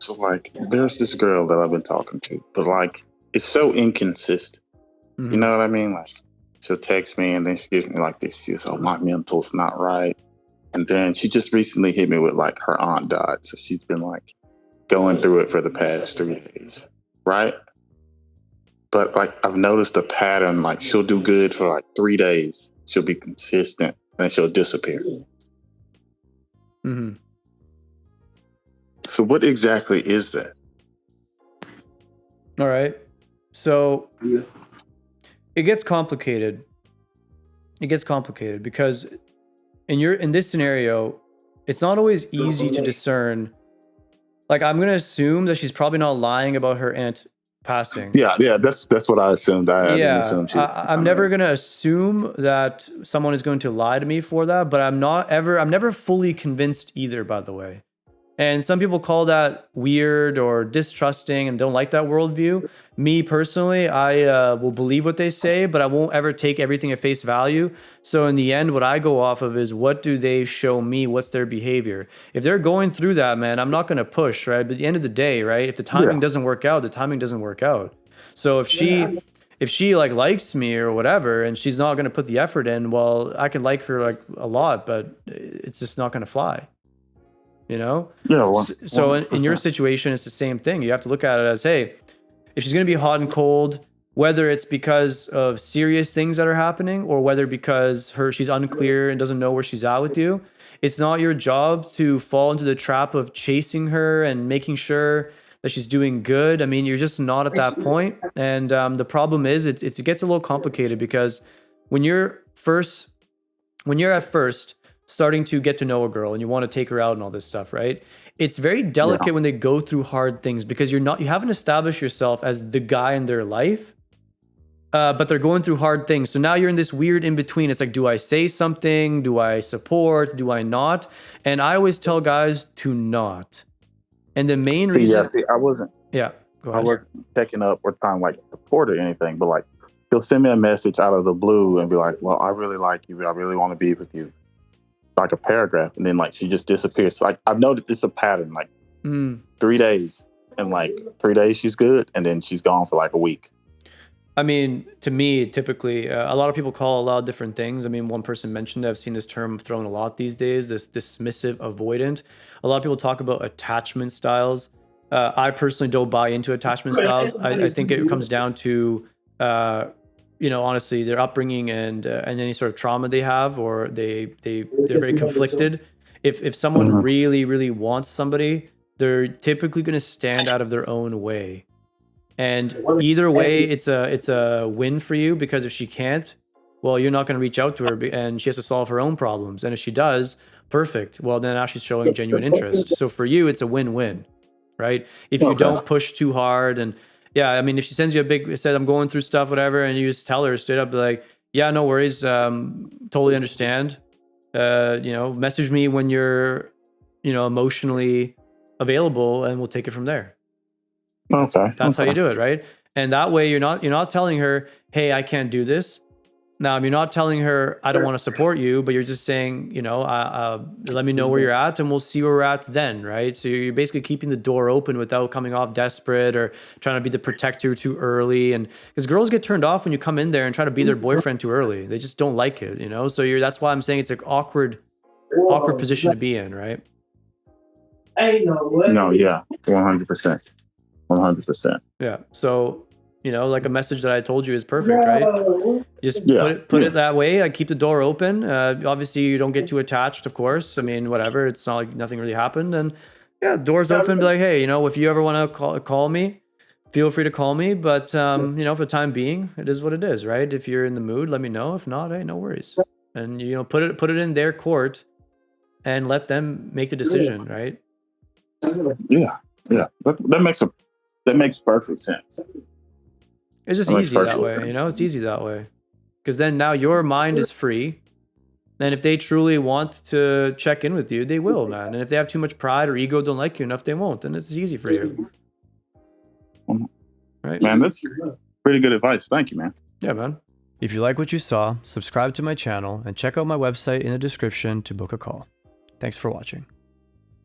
So like, there's this girl that I've been talking to, but like, it's so inconsistent. You Mhm. know what I mean? Like, she'll text me and then she gives me like this excuse, "Oh, my mental's not right." And then she just recently hit me with like her aunt died, so she's been like going through it for the past 3 days, right? But like, I've noticed a pattern. Like, she'll do good for like 3 days, she'll be consistent, and then she'll disappear. Mhm. So, what exactly is that? All right. So it gets complicated. It gets complicated because in this scenario, it's not always easy to discern. Like, I'm gonna assume that she's probably not lying about her aunt passing. Yeah, yeah, that's what I assumed. I didn't Yeah, assume she was I'm lying. never gonna assume that someone is going to lie to me for that, but I'm never fully convinced either, by the way. And some people call that weird or distrusting and don't like that worldview. Me personally, I will believe what they say, but I won't ever take everything at face value. So in the end, what I go off of is what do they show me? What's their behavior? If they're going through that, man, I'm not going to push, right? But at the end of the day, right? If the Yeah, timing doesn't work out, the timing doesn't work out. So if she like likes me or whatever, and she's not going to put the effort in, well, I could like her like a lot, but it's just not going to fly. You know, yeah, so in your 100%. situation it's the same thing. You have to look at it as, hey, if she's going to be hot and cold, whether it's because of serious things that are happening or whether because she's unclear and doesn't know where she's at with you, it's not your job to fall into the trap of chasing her and making sure that she's doing good. I mean, you're just not at that point. And the problem is it gets a little complicated because when you're first when you're at first starting to get to know a girl and you want to take her out and all this stuff, right? It's very Yeah, delicate when they go through hard things because you haven't established yourself as the guy in their life, but they're going through hard things. So now you're in this weird in between. It's like, do I say something? Do I support? Do I not? And I always tell guys to not. And the main reason, see, I wasn't, yeah, go I ahead. wasn't checking up or trying to like support or anything, but like, she'll send me a message out of the blue and be like, "Well, I really like you. I really want to be with you." Like a paragraph, and then like she just disappears. So, like, I've noticed it's a pattern. Like Mm. 3 days, and like 3 days she's good, and then she's gone for like a week. I mean, to me, typically, a lot of people call a lot of different things. I mean, one person mentioned, I've seen this term thrown a lot these days, this dismissive avoidant. A lot of people talk about attachment styles. I personally don't buy into attachment styles. I think it comes down to, uh, honestly, their upbringing and any sort of trauma they have, or they're very conflicted. If someone Mhm. really really wants somebody, they're typically going to stand out of their own way, and either way, it's a win for you because if she can't, well, you're not going to reach out to her, and she has to solve her own problems. And if she does, perfect. Well, then now she's showing genuine interest. So for you, it's a win-win, right? If you Okay. don't push too hard, and yeah, I mean, if she sends you a big, said I'm going through stuff, whatever, and you just tell her straight up, like, yeah, no worries, totally understand. Message me when you're, emotionally available, and we'll take it from there. That's Okay. that's how you Okay. do it, right? And that way you're not telling her, "Hey, I can't do this." Now, you're not telling her, "I don't want to support you," but you're just saying, "Let me know where you're at, and we'll see where we're at then," right? So you're basically keeping the door open without coming off desperate or trying to be the protector too early. And because girls get turned off when you come in there and try to be their boyfriend too early, they just don't like it. So that's why I'm saying it's an awkward position to be in, right? No. Yeah. 100%. 100%. Yeah. So, like a message that I told you is perfect, right? Just Yeah. put Yeah. it that way. I keep the door open. Obviously, you don't get too attached, of course. I mean, whatever. It's not like nothing really happened. And yeah, doors open. Be like, hey, if you ever want to call me, feel free to call me. But for the time being, it is what it is, right? If you're in the mood, let me know. If not, hey, no worries. And put it in their court and let them make the decision, right? Yeah. Yeah. That makes perfect sense. It's just That makes easy that perfect way, sense. It's easy that way. Because then now your mind is free. And if they truly want to check in with you, they will, man. And if they have too much pride or ego, don't like you enough, they won't. And it's easy for you, Mhm. right? Man, that's pretty good advice. Thank you, man. Yeah, man. If you like what you saw, subscribe to my channel and check out my website in the description to book a call. Thanks for watching.